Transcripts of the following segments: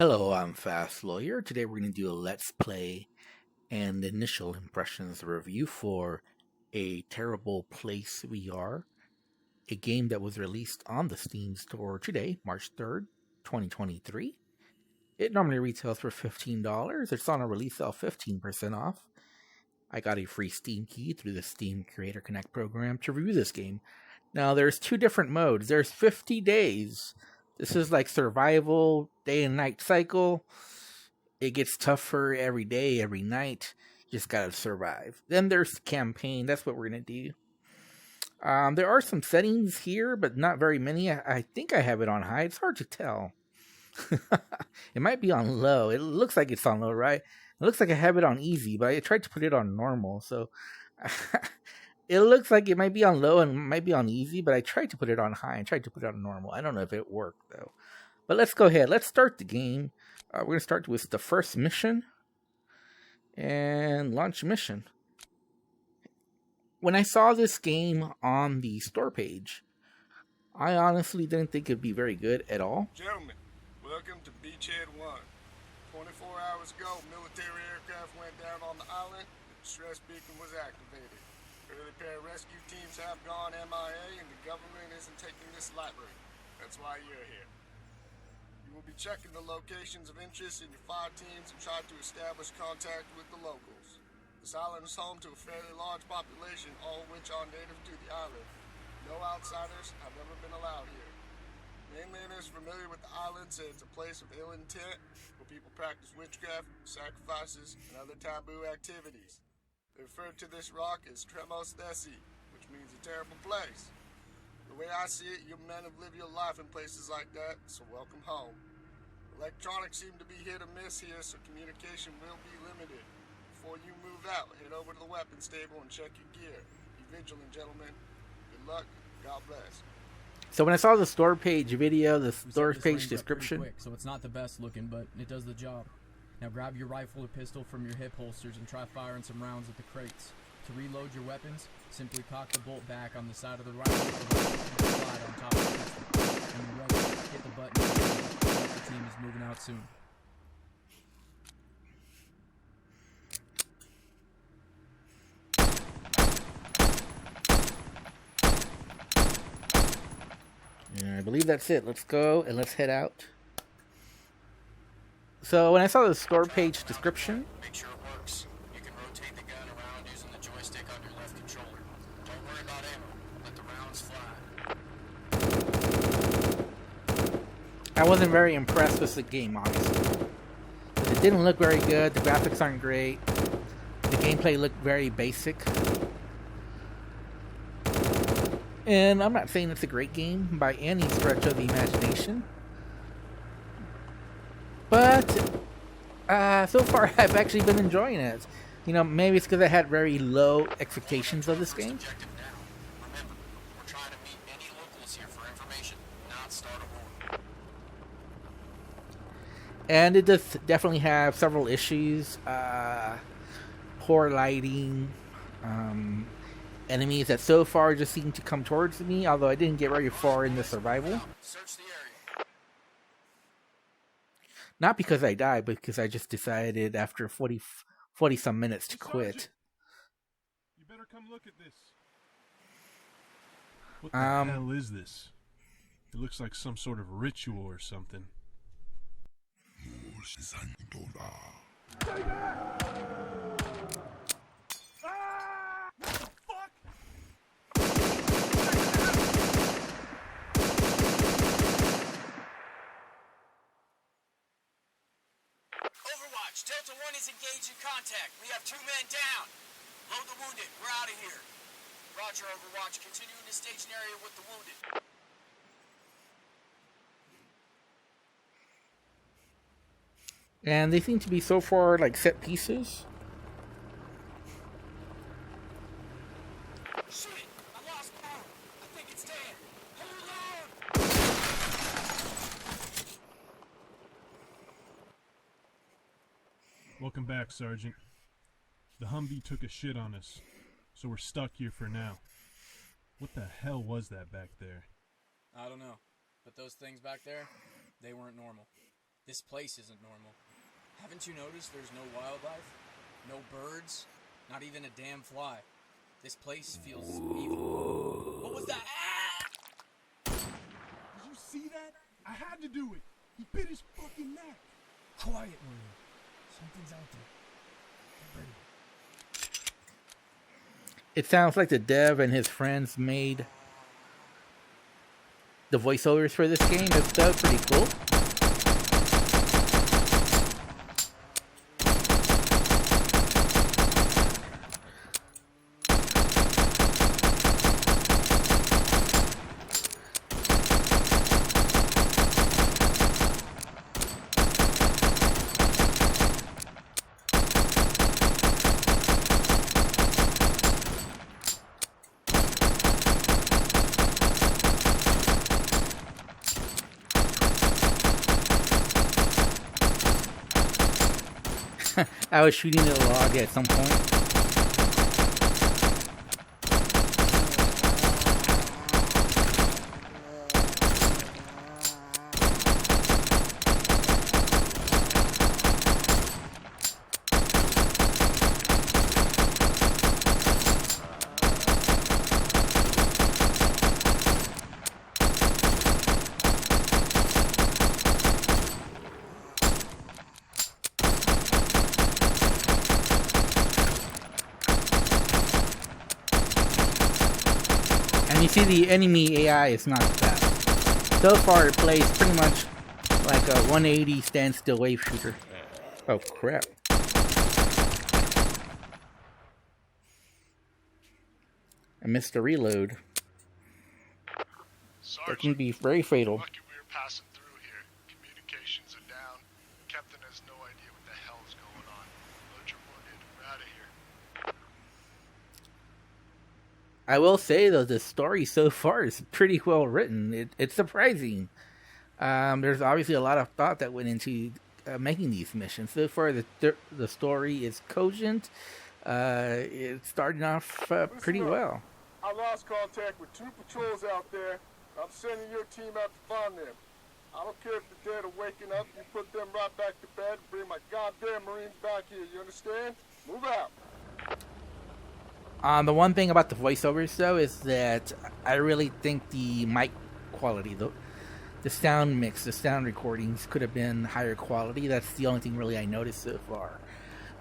Hello, I'm Fast Lawyer. Today we're going to do a Let's Play and initial impressions review for A Terrible Place We Are, a game that was released on the Steam store today, March 3rd, 2023. It normally retails for $15. It's on a release sale 15% off. I got a free Steam key through the Steam Creator Connect program to review this game. Now, there's two different modes. There's 50 days. This is like survival, day and night cycle. It gets tougher every day, every night. You just gotta survive. Then there's campaign. That's what we're gonna do. There are some settings here, but not very many. I think I have it on high. It's hard to tell. It might be on low. It looks like it's on low, right? It looks like I have it on easy, but I tried to put it on normal. So it looks like it might be on low and might be on easy, but I tried to put it on high and tried to put it on normal. I don't know if it worked, though. But let's go ahead. Let's start the game. We're going to start with the first mission and launch mission. When I saw this game on the store page, I honestly didn't think it'd be very good at all. Gentlemen, welcome to Beachhead 1. 24 hours ago, military aircraft went down on the island. The distress beacon was activated. Early pararescue teams have gone MIA, and the government isn't taking this lightly. That's why you're here. You will be checking the locations of interest in your 5 teams and try to establish contact with the locals. This island is home to a fairly large population, all of which are native to the island. No outsiders have ever been allowed here. Mainlanders familiar with the island say it's a place of ill intent, where people practice witchcraft, sacrifices, and other taboo activities. They refer to this rock as Tremos Thessi, which means a terrible place. The way I see it, you men have lived your life in places like that, so welcome home. Electronics seem to be hit or miss here, so communication will be limited. Before you move out, head over to the weapons table and check your gear. Be vigilant, gentlemen. Good luck. God bless. So when I saw the store page video, the store page description... Quick, so it's not the best looking, but it does the job. Now grab your rifle or pistol from your hip holsters and try firing some rounds at the crates. To reload your weapons, simply cock the bolt back on the side of the rifle and slide on top of the pistol. When you're ready, hit the button. The team is moving out soon. Yeah, I believe that's it. Let's go and let's head out. So when I saw the store page description, Make sure it works. You can rotate the gun around using the joystick on your left controller. Don't worry about ammo. Let the rounds fly. I wasn't very impressed with the game, honestly. It didn't look very good. The graphics aren't great. The gameplay looked very basic. And I'm not saying it's a great game by any stretch of the imagination. But so far I've actually been enjoying it. You know, maybe it's because I had very low expectations of this game. Objective now. Remember, we're trying to meet any locals here for information, not start a war. And it does definitely have several issues. Poor lighting. Enemies that so far just seem to come towards me, although I didn't get very far in the survival. Search the area. Not because I died, but because I just decided after 40 some minutes to quit. You better come look at this. What the hell is this? It looks like some sort of ritual or something. Overwatch, Delta 1 is engaged in contact. We have 2 men down. Load the wounded. We're out of here. Roger, Overwatch. Continue in the staging area with the wounded. And they seem to be so far like set pieces. Shit! I lost power. I think it's dead. Hold on! Welcome back, Sergeant. The Humvee took a shit on us, so we're stuck here for now. What the hell was that back there? I don't know, but those things back there, they weren't normal. This place isn't normal. Haven't you noticed there's no wildlife? No birds? Not even a damn fly. This place feels evil. What was that? Ah! Did you see that? I had to do it. He bit his fucking neck. Quiet, William. Something's out there. Get ready. It sounds like the dev and his friends made the voiceovers for this game. That's pretty cool. I was shooting at a log at some point. And you see the enemy AI is not fast. So far it plays pretty much like a 180 standstill wave shooter. Oh crap. I missed the reload. That can be very fatal. Lucky we were passing through here. Communications are down. Captain has no idea what the hell is going on. Load your wounded. We're out of here. I will say though, the story so far is pretty well written. It's surprising. There's obviously a lot of thought that went into making these missions. So far, the story is cogent. It's starting off pretty well. I lost contact with 2 patrols out there. I'm sending your team out to find them. I don't care if the dead are waking up. You put them right back to bed and bring my goddamn Marines back here. You understand? Move out. The one thing about the voiceovers, though, is that I really think the mic quality, the sound mix, the sound recordings could have been higher quality. That's the only thing really I noticed so far.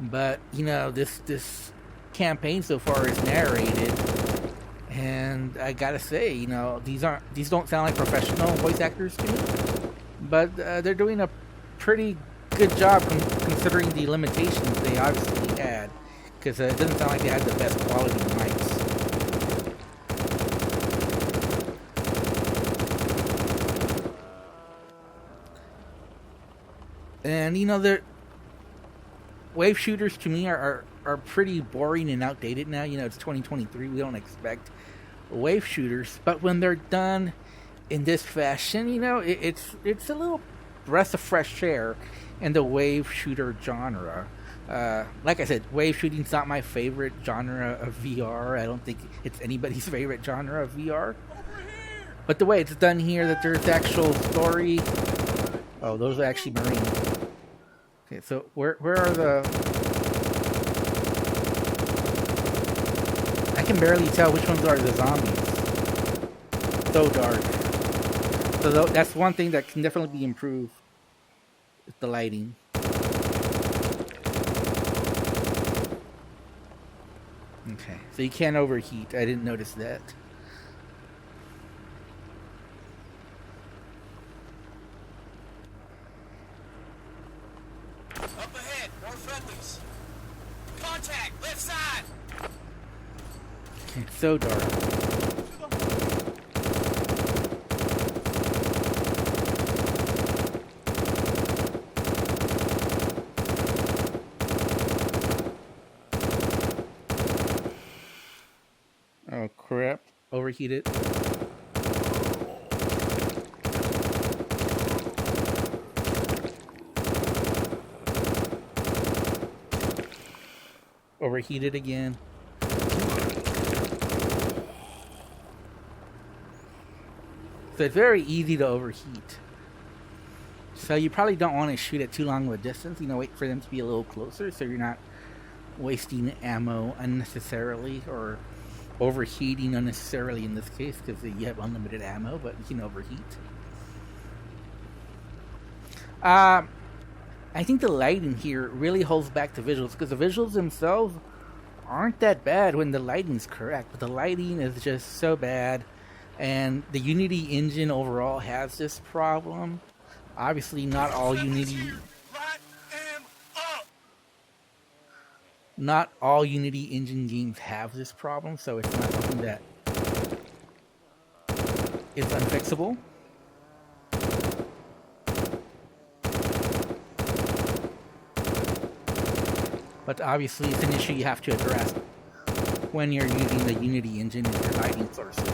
But, you know, this campaign so far is narrated, and I gotta say, you know, these don't sound like professional voice actors to me, but they're doing a pretty good job considering the limitations they obviously had. Because it doesn't sound like they had the best quality mics. And you know, the wave shooters to me are pretty boring and outdated now. You know, it's 2023. We don't expect wave shooters, but when they're done in this fashion, you know, it's a little breath of fresh air in the wave shooter genre. Like I said, wave shooting's not my favorite genre of VR. I don't think it's anybody's favorite genre of VR. But the way it's done here, that there's actual story. Oh, those are actually Marines. Okay, so where are the? I can barely tell which ones are the zombies. So dark. So that's one thing that can definitely be improved. Is the lighting. Okay, so you can't overheat. I didn't notice that. Up ahead, more friendlies. Contact, left side. It's so dark. Oh crap, overheated. Overheated again. So it's very easy to overheat. So you probably don't want to shoot at too long of a distance. Wait for them to be a little closer so you're not wasting ammo unnecessarily or overheating unnecessarily in this case, because you have unlimited ammo, but you can overheat. I think the lighting here really holds back the visuals, because the visuals themselves aren't that bad when the lighting's correct, but the lighting is just so bad, and the Unity engine overall has this problem. Obviously, not all Unity engine games have this problem, so it's not something that is unfixable. But obviously, it's an issue you have to address when you're using the Unity engine in your lighting sources.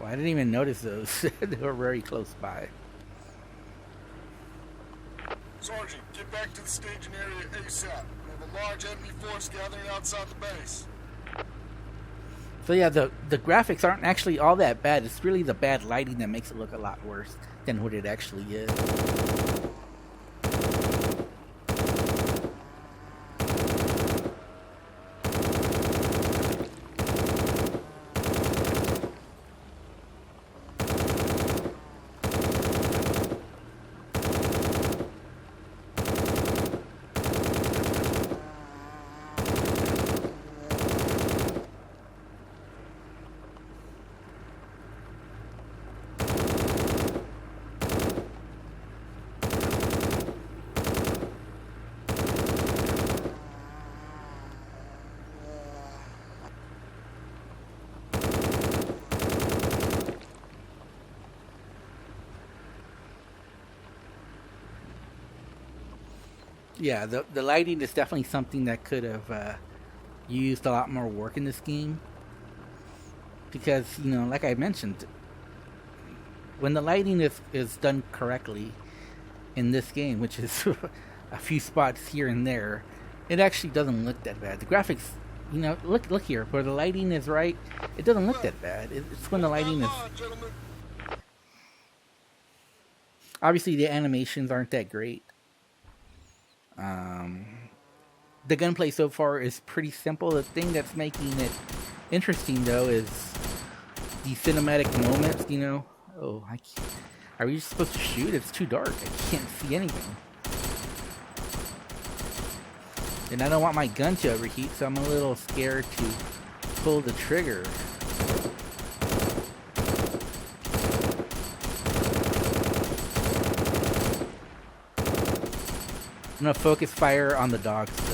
I didn't even notice those. They were very close by. Sergeant, get back to the staging area ASAP. We have a large enemy force gathering outside the base. So yeah, the graphics aren't actually all that bad. It's really the bad lighting that makes it look a lot worse than what it actually is. Yeah, the lighting is definitely something that could have used a lot more work in this game. Because, like I mentioned, when the lighting is done correctly in this game, which is a few spots here and there, it actually doesn't look that bad. The graphics, look here, where the lighting is right, it doesn't look that bad. It's when the lighting is... Obviously, the animations aren't that great. The gunplay so far is pretty simple. The thing that's making it interesting, though, is the cinematic moments, Oh, I can't... Are we just supposed to shoot? It's too dark. I can't see anything. And I don't want my gun to overheat, so I'm a little scared to pull the trigger. I'm gonna focus fire on the dogs, though.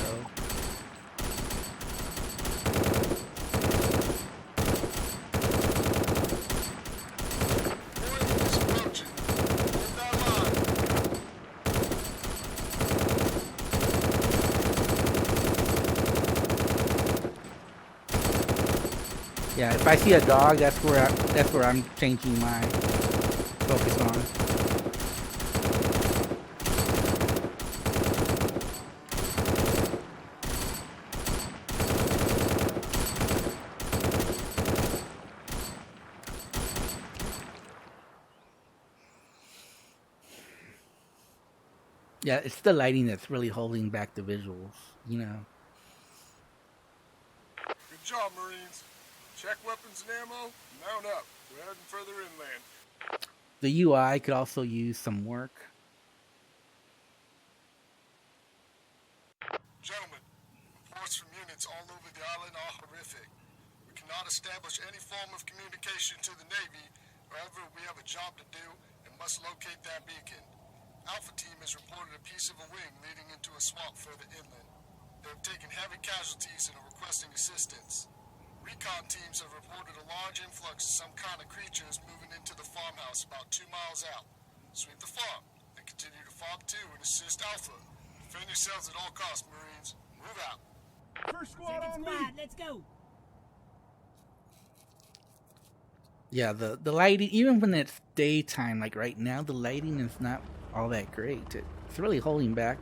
Yeah, if I see a dog, that's where I'm changing my focus on. Yeah, it's the lighting that's really holding back the visuals, Good job, Marines. Check weapons and ammo, mount up. We're heading further inland. The UI could also use some work. Gentlemen, reports from units all over the island are horrific. We cannot establish any form of communication to the Navy. However, we have a job to do and must locate that beacon. Alpha Team has reported a piece of a wing leading into a swamp further inland. They have taken heavy casualties and are requesting assistance. Recon teams have reported a large influx of some kind of creatures moving into the farmhouse about 2 miles out. Sweep the farm, and continue to Farm 2 and assist Alpha. Defend yourselves at all costs, Marines. Move out. First squad on me! Let's go! Yeah, the lighting, even when it's daytime, like right now, the lighting is not all that great. It's really holding back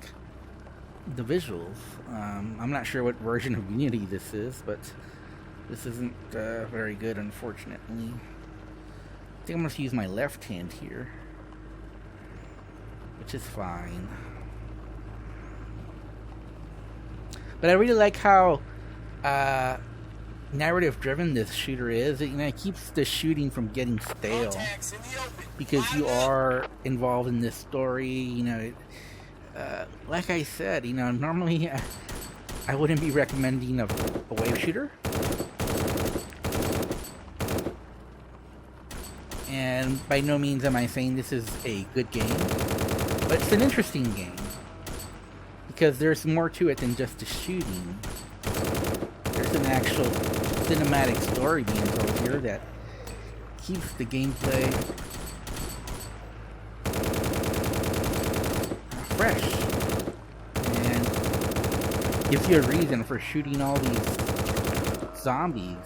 the visuals. I'm not sure what version of Unity this is, but This isn't very good, unfortunately. I think I'm going to use my left hand here, which is fine. But I really like how narrative-driven this shooter is. It keeps the shooting from getting stale because you are involved in this story. Like I said, normally I wouldn't be recommending a wave shooter. And by no means am I saying this is a good game, but it's an interesting game because there's more to it than just the shooting. There's an actual cinematic story being told here that keeps the gameplay fresh and gives you a reason for shooting all these zombies.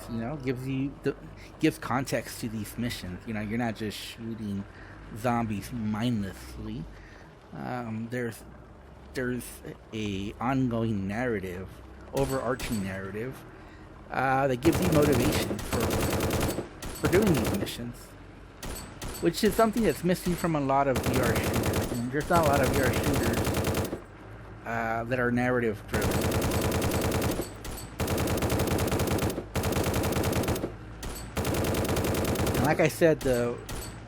Gives context to these missions. You're not just shooting zombies mindlessly. There's a ongoing narrative, overarching narrative that gives you motivation for doing these missions, which is something that's missing from a lot of VR shooters. There's not a lot of VR shooters that are narrative driven. And like I said, the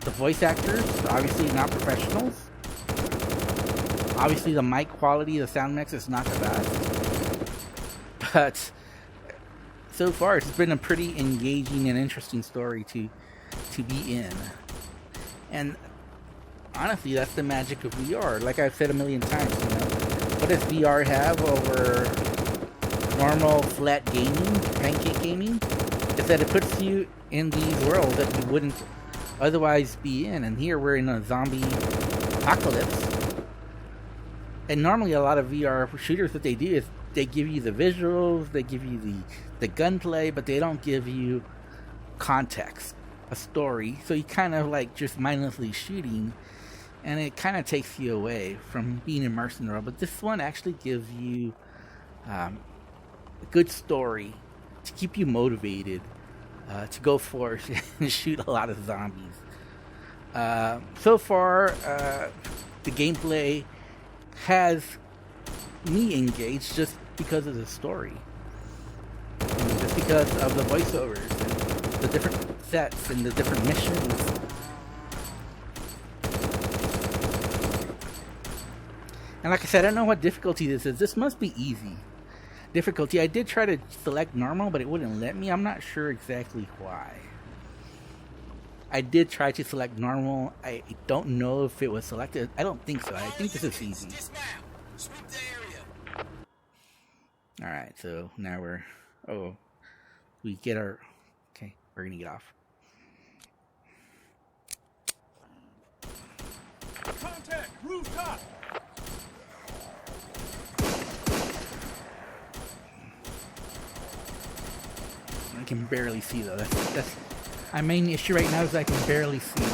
voice actors, obviously not professionals. Obviously the mic quality, the sound mix is not the best. But so far it's been a pretty engaging and interesting story to be in. And honestly, that's the magic of VR. Like I've said a million times, what does VR have over normal flat gaming, pancake gaming? Is that it puts you in these worlds that you wouldn't otherwise be in. And here we're in a zombie apocalypse. And normally a lot of VR shooters, what they do is they give you the visuals, they give you the gunplay, but they don't give you context, a story. So you kind of like just mindlessly shooting, and it kind of takes you away from being immersed in the world. But this one actually gives you a good story to keep you motivated to go forth and shoot a lot of zombies. So far, the gameplay has me engaged just because of the story, and just because of the voiceovers and the different sets and the different missions. And like I said, I don't know what difficulty this is. This must be easy difficulty. I did try to select normal, but it wouldn't let me. I'm not sure exactly why. I did try to select normal. I don't know if it was selected. I don't think so. I think this is easy. Alright, so now we get our... Okay, we're gonna get off. Contact! Rooftop! I can barely see though. That's my main issue right now is I can barely see.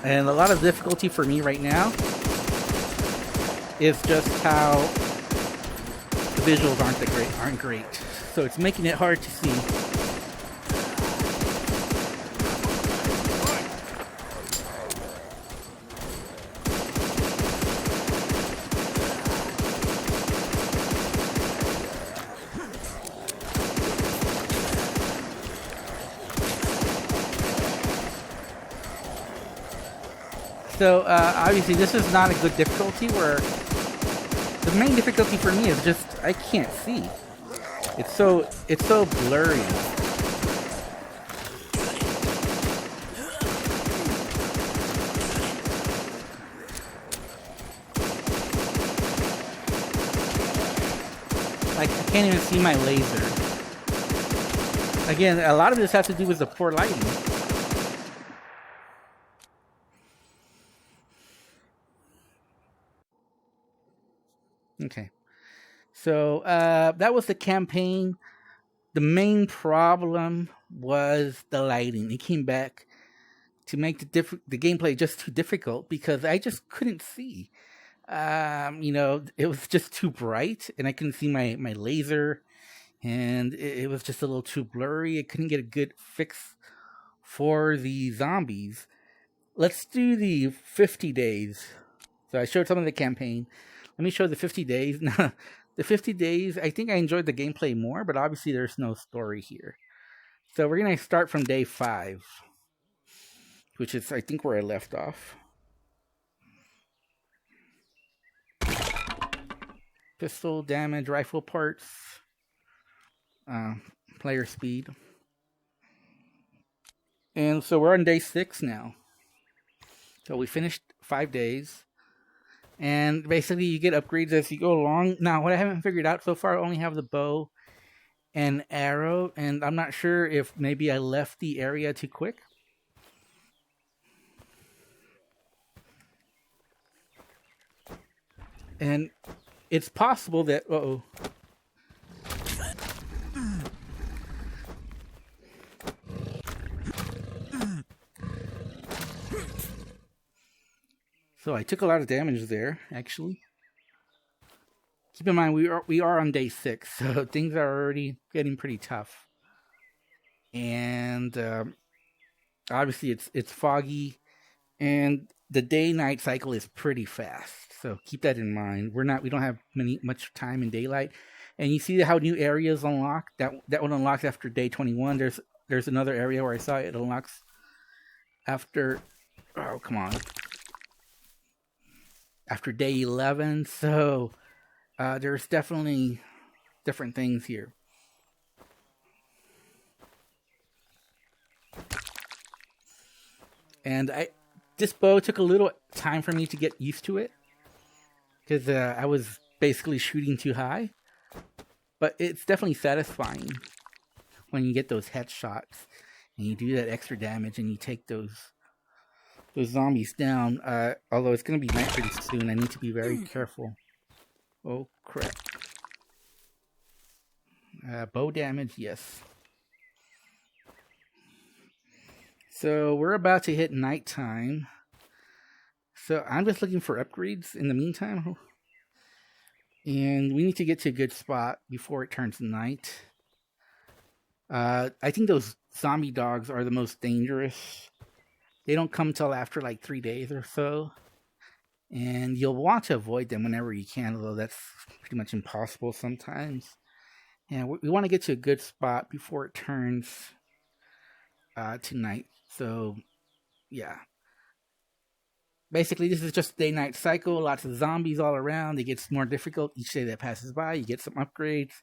And a lot of difficulty for me right now is just how the visuals aren't great. So it's making it hard to see. So obviously this is not a good difficulty, where the main difficulty for me is just I can't see. It's so blurry. Like, I can't even see my laser. Again, a lot of this has to do with the poor lighting. Okay. So, that was the campaign. The main problem was the lighting. It came back to make the gameplay just too difficult because I just couldn't see. It was just too bright, and I couldn't see my laser, and it was just a little too blurry. I couldn't get a good fix for the zombies. Let's do the 50 days. So I showed some of the campaign. Let me show the 50 days. Now, the 50 days, I think I enjoyed the gameplay more, but obviously there's no story here. So we're going to start from day 5, which is, I think, where I left off. Pistol damage, rifle parts, player speed. And so we're on day 6 now. So we finished 5 days. And basically you get upgrades as you go along. Now, what I haven't figured out so far, I only have the bow and arrow. And I'm not sure if maybe I left the area too quick. And it's possible that... Uh-oh. So I took a lot of damage there, actually. Keep in mind, we are on day 6, so things are already getting pretty tough. And obviously it's foggy, and the day-night cycle is pretty fast. So keep that in mind. We don't have much time in daylight. And you see how new areas unlock? That one unlocks after day 21. There's another area where I saw it unlocks after... Oh, come on. After day 11, so there's definitely different things here. And this bow took a little time for me to get used to it, because I was basically shooting too high. But it's definitely satisfying when you get those headshots and you do that extra damage and you take those zombies down, although it's going to be night pretty soon. I need to be very careful. Oh, crap. Bow damage, yes. So, we're about to hit nighttime. So, I'm just looking for upgrades in the meantime. And we need to get to a good spot before it turns night. I think those zombie dogs are the most dangerous. They don't come till after like 3 days or so. And you'll want to avoid them whenever you can, although that's pretty much impossible sometimes. And we want to get to a good spot before it turns to night. So, yeah. Basically, this is just a day-night cycle. Lots of zombies all around. It gets more difficult each day that passes by. You get some upgrades.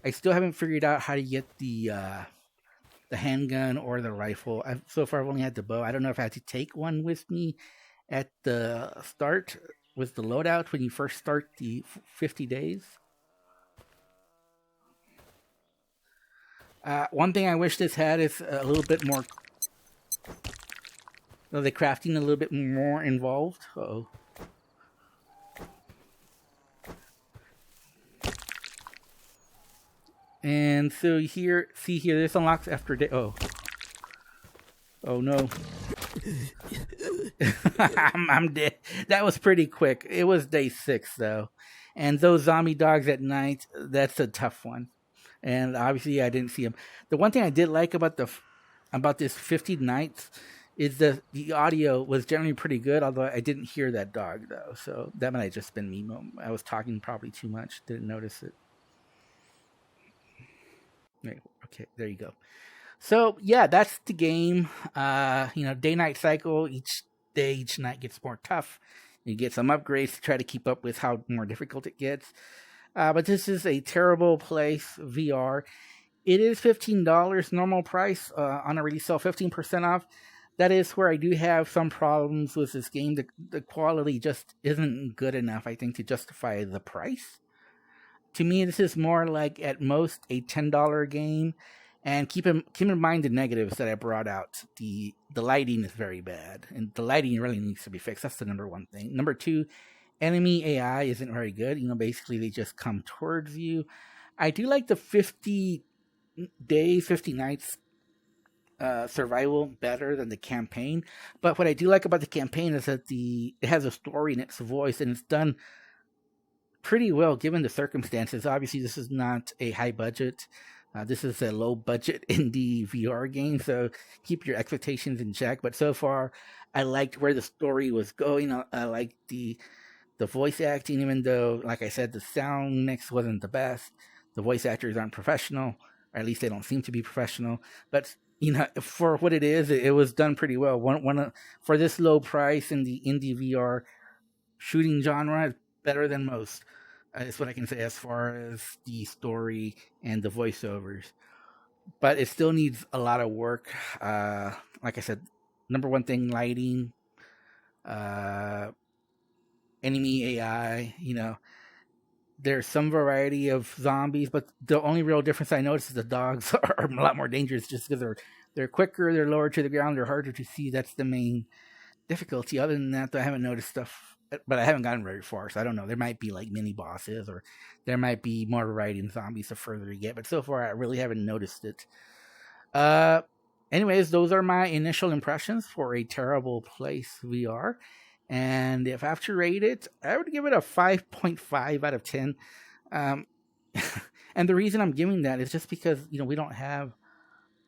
I still haven't figured out how to get the handgun or the rifle. So far, I've only had the bow. I don't know if I had to take one with me at the start with the loadout when you first start the 50 days. One thing I wish this had is a little bit more... the crafting a little bit more involved. Uh-oh. And so here, see here, this unlocks after day. Oh no. I'm dead. That was pretty quick. It was day 6 though. And those zombie dogs at night, that's a tough one. And obviously I didn't see them. The one thing I did like about this 50 nights is the audio was generally pretty good, although I didn't hear that dog though. So that might have just been me. I was talking probably too much. Didn't notice it. Okay, there you go. So yeah, that's the game. Day-night cycle. Each day, each night gets more tough. You get some upgrades to try to keep up with how more difficult it gets. But this is a terrible place, VR. It is $15 normal price on a release sale, 15% off. That is where I do have some problems with this game. The quality just isn't good enough, I think, to justify the price. To me, this is more like at most a $10 game. And keep in mind the negatives that I brought out. The lighting is very bad, and the lighting really needs to be fixed. That's the number one thing. Number two, enemy AI isn't very good. Basically they just come towards you. I do like the 50 days, 50 nights survival better than the campaign. But what I do like about the campaign is that it has a story and its voice, and it's done pretty well given the circumstances. Obviously, this is not a high budget. This is a low budget indie VR game, so keep your expectations in check. But so far, I liked where the story was going. I liked the voice acting, even though, like I said, the sound mix wasn't the best. The voice actors aren't professional, or at least they don't seem to be professional. But for what it is, it was done pretty well. For this low price in the indie VR shooting genre, it's better than most. That's what I can say as far as the story and the voiceovers. But it still needs a lot of work. Like I said, number one thing, lighting, enemy AI, there's some variety of zombies, but the only real difference I noticed is the dogs are a lot more dangerous just because they're quicker, they're lower to the ground, they're harder to see. That's the main difficulty. Other than that, I haven't noticed stuff, but I haven't gotten very far, so I don't know. There might be like mini bosses, or there might be more variety in zombies the further you get, but so far I really haven't noticed it. Anyways, those are my initial impressions for A Terrible Place VR. And if I have to rate it, I would give it a 5.5 out of 10. And the reason I'm giving that is just because, we don't have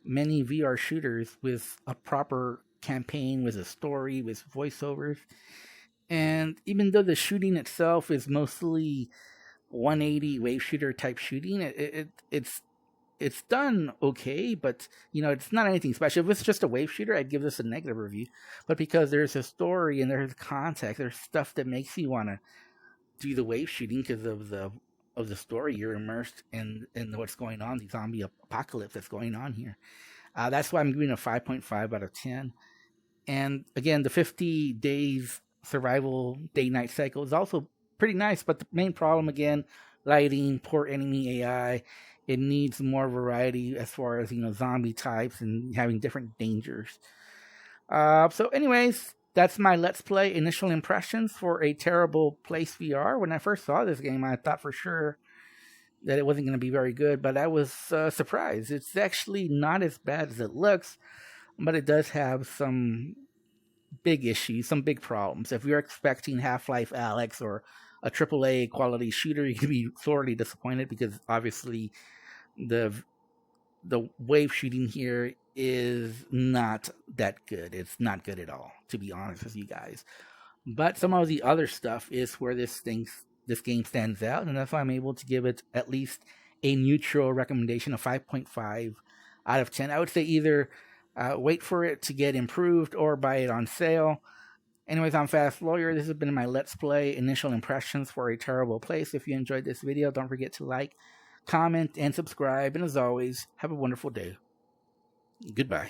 many VR shooters with a proper campaign, with a story, with voiceovers. And even though the shooting itself is mostly 180 wave shooter type shooting, it's done okay, but it's not anything special. If it's just a wave shooter, I'd give this a negative review. But because there's a story and there's context, there's stuff that makes you want to do the wave shooting because of the story. You're immersed in what's going on, the zombie apocalypse that's going on here. That's why I'm giving a 5.5 out of 10. And again, the 50 days survival day-night cycle is also pretty nice, but the main problem, again, lighting, poor enemy AI. It needs more variety as far as, zombie types and having different dangers. So anyways, that's my Let's Play initial impressions for A Terrible Place VR. When I first saw this game, I thought for sure that it wasn't going to be very good, but I was surprised. It's actually not as bad as it looks, but it does have some big issues, some big problems. If you're expecting Half-Life Alyx or a AAA quality shooter, you could be sorely disappointed because obviously the wave shooting here is not that good. It's not good at all, to be honest with you guys. But some of the other stuff is where this game stands out, and that's why I'm able to give it at least a neutral recommendation of 5.5 out of 10. I would say either wait for it to get improved or buy it on sale. Anyways, I'm Fast Lawyer. This has been my Let's Play initial impressions for A Terrible Place. If you enjoyed this video, don't forget to like, comment, and subscribe. And as always, have a wonderful day. Goodbye.